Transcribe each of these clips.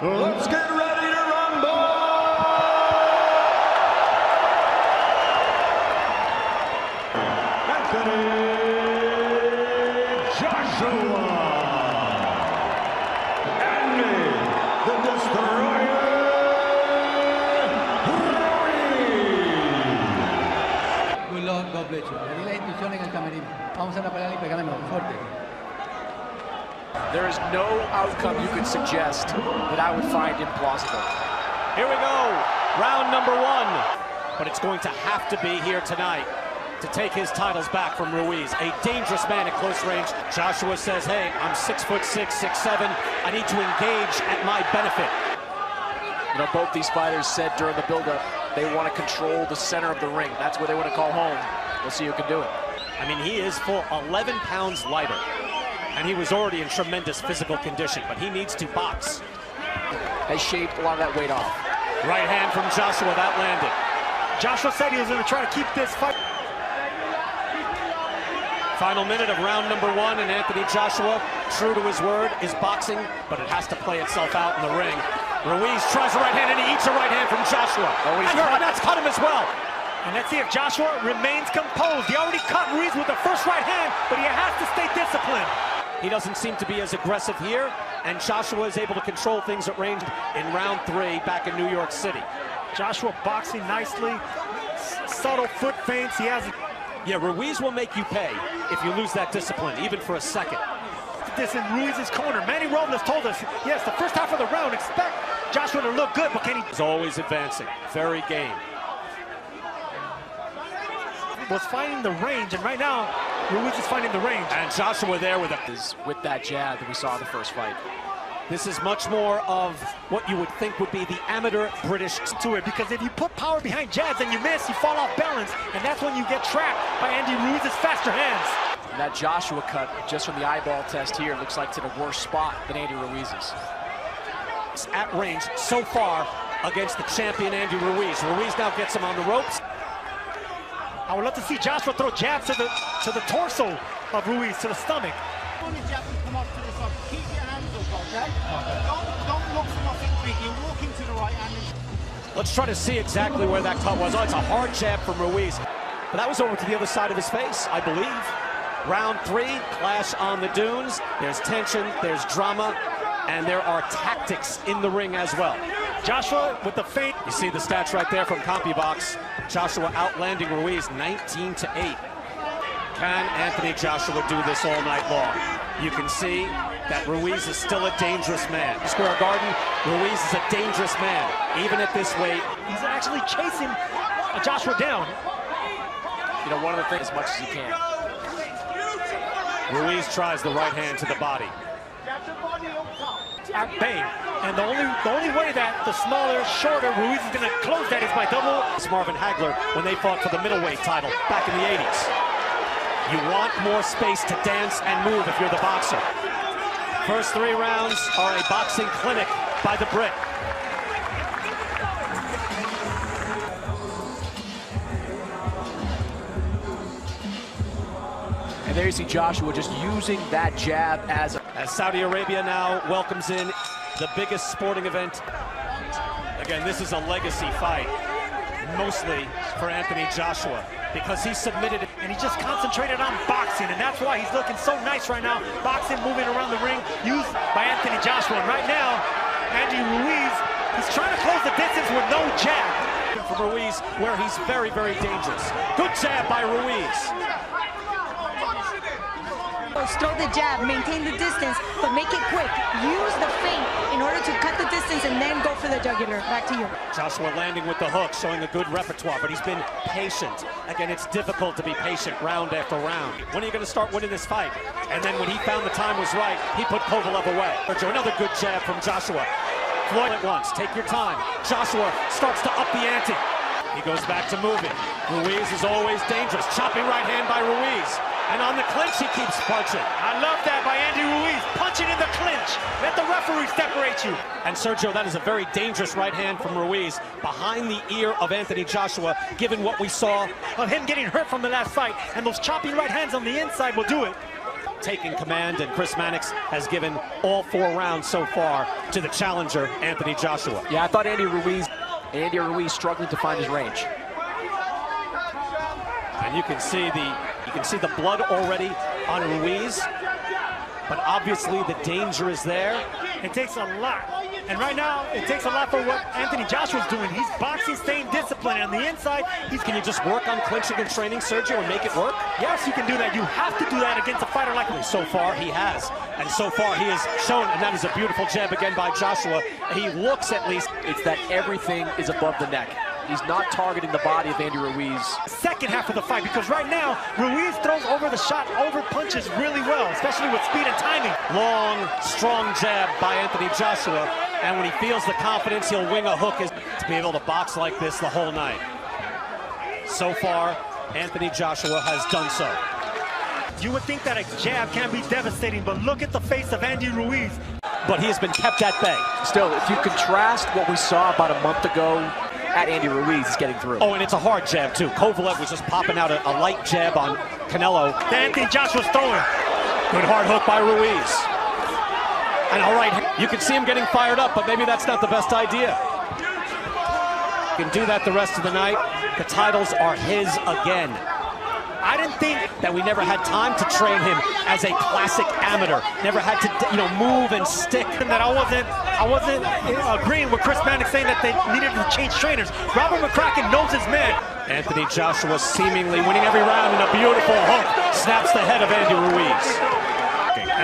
Let's get ready to rumble! Anthony Joshua! Andy, the Destroyer! Ruiz! Good Lord, God bless you. Le di la instrucción en el camerino. Vamos a la pelea y pegaremos fuerte. There is no outcome you could suggest that I would find implausible. Here we go, round number one. But it's going to have to be here tonight to take his titles back from Ruiz. A dangerous man at close range. Joshua says, hey, I'm 6'6", 6'7". I need to engage at my benefit. You know, both these fighters said during the buildup they want to control the center of the ring. That's where they want to call home. We'll see who can do it. I mean, he is full 11 pounds lighter. And he was already in tremendous physical condition, but he needs to box. Has shaved a lot of that weight off. Right hand from Joshua, that landed. Joshua said he was going to try to keep this fight. Final minute of round number one, and Anthony Joshua, true to his word, is boxing, but it has to play itself out in the ring. Ruiz tries a right hand, and he eats a right hand from Joshua. And that's cut him as well. And let's see if Joshua remains composed. He already cut Ruiz with the first right hand, but he has to stay disciplined. He doesn't seem to be as aggressive here, and Joshua is able to control things at range in round three back in New York City. Joshua boxing nicely, subtle foot feints. He has. Yeah, Ruiz will make you pay if you lose that discipline, even for a second. This in Ruiz's corner. Manny Robles told us, yes, the first half of the round, expect Joshua to look good, but can he? He's always advancing, very game. Was finding the range, and right now, Ruiz is finding the range. And Joshua there with that jab that we saw in the first fight. This is much more of what you would think would be the amateur British to it, because if you put power behind jabs and you miss, you fall off balance, and that's when you get trapped by Andy Ruiz's faster hands. And that Joshua cut, just from the eyeball test here, looks like it's in a worse spot than Andy Ruiz's. It's at range so far against the champion Andy Ruiz. Ruiz now gets him on the ropes. I would love to see Joshua throw jabs to the torso of Ruiz, to the stomach. When the jab will come up to the side, keep your hands up, okay? Don't look for nothing big. You're walking to the right hand. Let's try to see exactly where that cut was. Oh, it's a hard jab from Ruiz. But that was over to the other side of his face, I believe. Round three, clash on the dunes. There's tension, there's drama, and there are tactics in the ring as well. Joshua with the feint. You see the stats right there from CompuBox. Joshua outlanding Ruiz 19-8. Can Anthony Joshua do this all night long? You can see that Ruiz is still a dangerous man. Square Garden, Ruiz is a dangerous man, even at this weight. He's actually chasing Joshua down. You know, one of the things as much as he can. Ruiz tries the right hand to the body. At bay. And the only way that the smaller, shorter Ruiz is going to close that is by double. It's Marvin Hagler when they fought for the middleweight title back in the 80s. You want more space to dance and move if you're the boxer. First three rounds are a boxing clinic by the Brit. And there you see Joshua just using that jab as Saudi Arabia now welcomes in the biggest sporting event. Again, this is a legacy fight, mostly for Anthony Joshua, because he submitted it. And he just concentrated on boxing, and that's why he's looking so nice right now. Boxing, moving around the ring, used by Anthony Joshua. And right now, Andy Ruiz, he's trying to close the distance with no jab. For Ruiz, where he's very, very dangerous. Good jab by Ruiz. Throw the jab, maintain the distance, but make it quick. Use the feint in order to cut the distance and then go for the jugular. Back to you. Joshua landing with the hook, showing a good repertoire, but he's been patient. Again, it's difficult to be patient round after round. When are you going to start winning this fight? And then when he found the time was right, he put Kovalev away. Another good jab from Joshua. Floyd at once, take your time. Joshua starts to up the ante. He goes back to moving. Ruiz is always dangerous. Chopping right hand by Ruiz. And on the clinch, he keeps punching. I love that by Andy Ruiz, punching in the clinch. Let the referee separate you. And Sergio, that is a very dangerous right hand from Ruiz behind the ear of Anthony Joshua, given what we saw of him getting hurt from the last fight. And those chopping right hands on the inside will do it. taking command, and Chris Mannix has given all 4 rounds so far to the challenger, Anthony Joshua. Yeah, I thought Andy Ruiz struggling to find his range. And you can see the blood already on Ruiz, but obviously the danger is there. It takes a lot. And right now, it takes a lot for what Anthony Joshua's doing. He's boxing, staying disciplined. On the inside, Can you just work on clinching and training, Sergio, and make it work? yes, you can do that. You have to do that against a fighter like me. So far, he has. And so far, he has shown, and that is a beautiful jab again by Joshua. He looks at least. It's that everything is above the neck. He's not targeting the body of Andy Ruiz. Second half of the fight, because right now, Ruiz throws over the shot, over punches really well, especially with speed and timing. Long, strong jab by Anthony Joshua. And when he feels the confidence, he'll wing a hook to be able to box like this the whole night. So far, Anthony Joshua has done so. You would think that a jab can be devastating, but look at the face of Andy Ruiz. But he has been kept at bay. Still, if you contrast what we saw about a month ago at Andy Ruiz, he's getting through. Oh, and it's a hard jab, too. Kovalev was just popping out a light jab on Canelo. Anthony Joshua's throwing. Good hard hook by Ruiz. And all right, you can see him getting fired up, but maybe that's not the best idea. You can do that the rest of the night. The titles are his again. I didn't think That we never had time to train him as a classic amateur. Never had to, move and stick. that I wasn't agreeing with Chris Mannix saying that they needed to change trainers. Robert McCracken knows his man. Anthony Joshua seemingly winning every round, and a beautiful hook snaps the head of Andy Ruiz.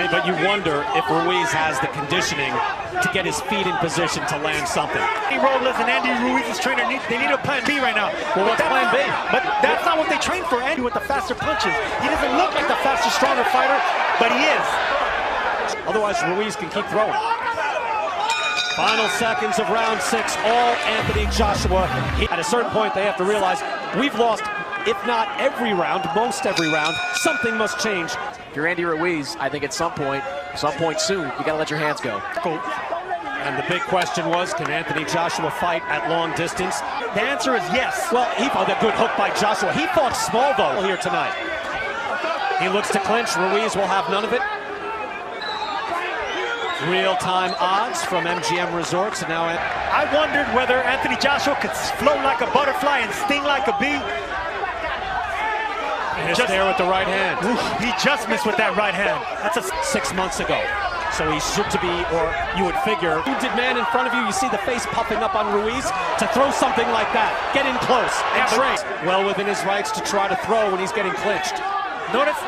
But you wonder if Ruiz has the conditioning to get his feet in position to land something. Andy Robles and Andy Ruiz's trainer, they need a plan B right now. Well, what's plan B? But that's not what they train for, Andy, with the faster punches. He doesn't look like the faster, stronger fighter, but he is. Otherwise, Ruiz can keep throwing. Final seconds of round 6, all Anthony Joshua. At a certain point, they have to realize we've lost, if not every round, most every round. Something must change. If you're Andy Ruiz, I think at some point soon, you gotta let your hands go. And the big question was, can Anthony Joshua fight at long distance? The answer is yes. Well, he fought a good hook by Joshua. He fought small, though, here tonight. He looks to clinch. Ruiz will have none of it. Real-time odds from MGM Resorts. And now I wondered whether Anthony Joshua could float like a butterfly and sting like a bee. just there with the right hand. Oof, he just missed with that right hand. That's a 6 months ago. So he should to be, or you would figure, wounded man in front of you, you see the face puffing up on Ruiz, to throw something like that. Get in close and train. Well within his rights to try to throw when he's getting clinched. Notice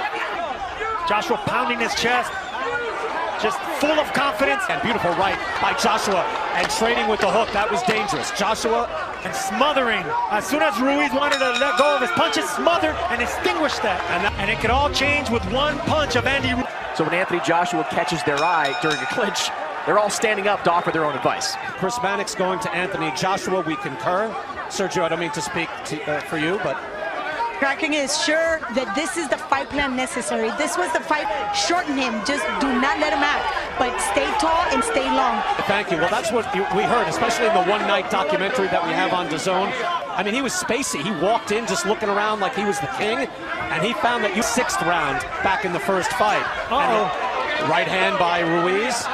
Joshua pounding his chest, just full of confidence. And beautiful right by Joshua, and trading with the hook. That was dangerous. Joshua and smothering. As soon as Ruiz wanted to let go of his punches, smothered and extinguished that. And it could all change with one punch of Andy Ruiz. So when Anthony Joshua catches their eye during a clinch, they're all standing up to offer their own advice. Chris Mannix going to Anthony Joshua. We concur. Sergio, I don't mean to speak for you, but Kraken is sure that this is the fight plan necessary. This was the fight. Shorten him. Just do not let him act. But stay tall and stay long. Thank you. Well, that's what we heard, especially in the one-night documentary that we have on DAZN. I mean, he was spacey. He walked in just looking around like he was the king, and he found that 6th round back in the first fight. Right hand by Ruiz.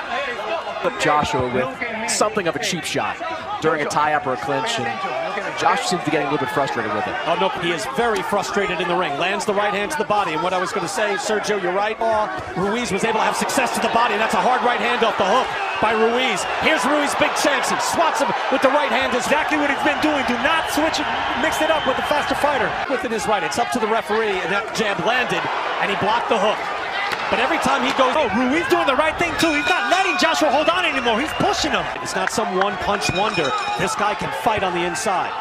But Joshua with something of a cheap shot during a tie-up or a clinch, and Joshua seems to be getting a little bit frustrated with it. Oh, no, he is very frustrated in the ring. Lands the right hand to the body, and what I was going to say, Sergio, you're right. Ruiz was able to have success to the body, and that's a hard right hand off the hook by Ruiz. Here's Ruiz, big chance. He swats him with the right hand. Exactly what he's been doing. Do not switch it, mix it up with the faster fighter. Within his right, it's up to the referee, and that jab landed, and he blocked the hook. But every time he goes, Ruiz doing the right thing too. He's not letting Joshua hold on anymore. He's pushing him. It's not some one-punch wonder. This guy can fight on the inside.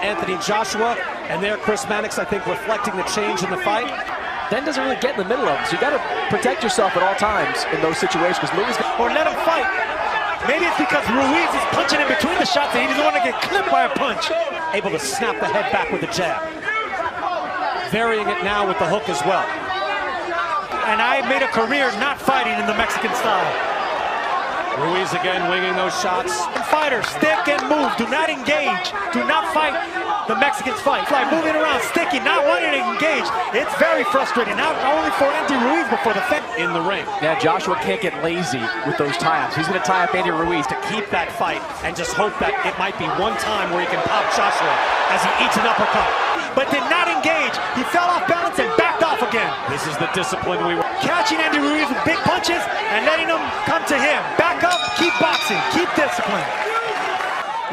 Anthony Joshua, and there Chris Mannix, I think, reflecting the change in the fight. Ben doesn't really get in the middle of it, so you got to protect yourself at all times in those situations. Or let him fight. Maybe it's because Ruiz is punching in between the shots and he doesn't want to get clipped by a punch. Able to snap the head back with the jab. Varying it now with the hook as well. And I made a career not fighting in the Mexican style. Ruiz again winging those shots. Fighters, stick and move. Do not engage. Do not fight the Mexicans fight. Like moving around, sticky, not wanting to engage. It's very frustrating, not only for Andy Ruiz, but for the fence. In the ring. Yeah, Joshua can't get lazy with those tie-ups. He's going to tie up Andy Ruiz to Keep that fight and just hope that it might be one time where he can pop Joshua as he eats an uppercut. But did not engage. He fell off balance and backed off again. This is the discipline we were. Catching Andy Ruiz with big punches and letting them come to him. Back up, keep boxing, keep discipline.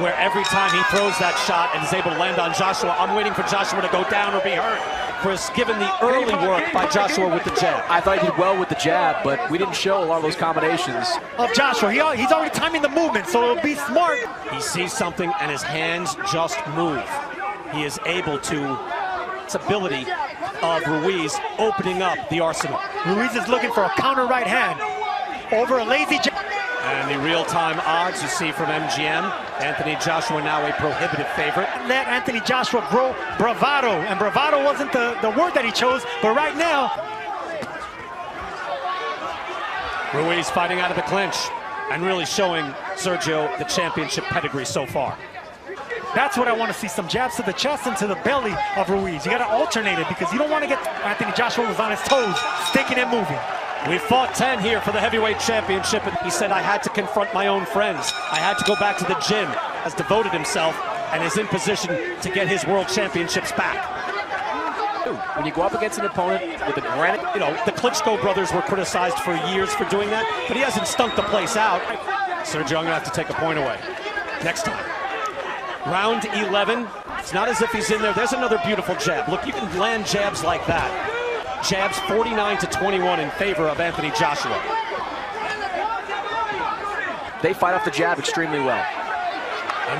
Where every time he throws that shot and is able to land on Joshua, I'm waiting for Joshua to go down or be hurt. Chris, given the early work by Joshua with the jab. I thought he did well with the jab, but we didn't show a lot of those combinations. Of Joshua, he's already timing the movement, so it'll be smart. He sees something and his hands just move. He is able to, it's ability of Ruiz opening up the arsenal. Ruiz is looking for a counter right hand over a lazy jab. And the real-time odds you see from MGM, Anthony Joshua now a prohibitive favorite. Let Anthony Joshua grow bravado, and bravado wasn't the word that he chose, but right now, Ruiz fighting out of the clinch and really showing Sergio the championship pedigree so far. that's what I want to see, some jabs to the chest and to the belly of Ruiz. You got to alternate it because you don't want to get Anthony Joshua was on his toes, sticking and moving. We fought 10 here for the heavyweight championship, and he said, I had to confront my own friends. I had to go back to the gym, has devoted himself, and is in position to get his world championships back. When you go up against an opponent with a granite, You know, the Klitschko brothers were criticized for years for doing that, but he hasn't stunk the place out. Sergio, I'm gonna have to take a point away next time. Round 11, it's not as if he's in there. There's another beautiful jab. Look, you can land jabs like that. Jabs 49-21 in favor of Anthony Joshua. they fight off the jab extremely well.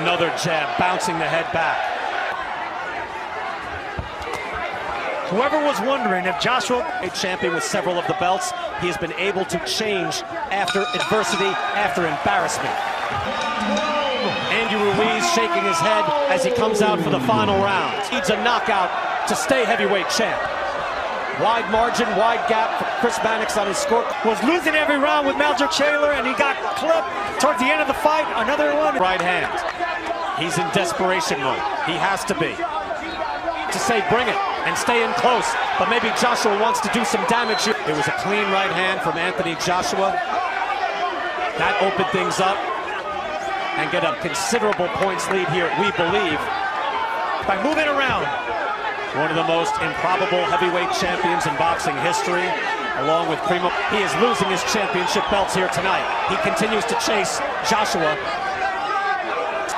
Another jab, bouncing the head back. Whoever was wondering if Joshua, A champion with several of the belts, he has been able to change after adversity, after embarrassment. Andy Ruiz shaking his head as he comes out for the final round. Needs a knockout to stay heavyweight champ. Wide margin, wide gap for Chris Mannix on his score. was losing every round with Maljo Taylor, and he got clipped towards the end of the fight. Another one. Right hand. He's in desperation mode. He has to be. To say bring it and stay in close, but maybe Joshua wants to do some damage here. It was a clean right hand from Anthony Joshua. That opened things up and get a considerable points lead here, we believe. By moving around. One of the most improbable heavyweight champions in boxing history, along with Primo. He is losing his championship belts here tonight. He continues to chase Joshua,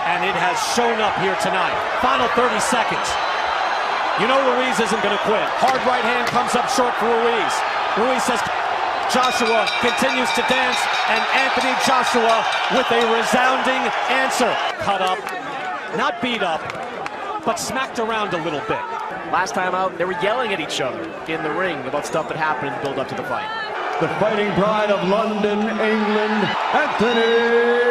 and it has shown up here tonight. Final 30 seconds. You know Ruiz isn't going to quit. Hard right hand comes up short for Ruiz. Ruiz says Joshua continues to dance, and Anthony Joshua with a resounding answer. Cut up, not beat up, but smacked around a little bit. Last time out, they were yelling at each other in the ring about stuff that happened in the build up to the fight. The fighting pride of London, England, Anthony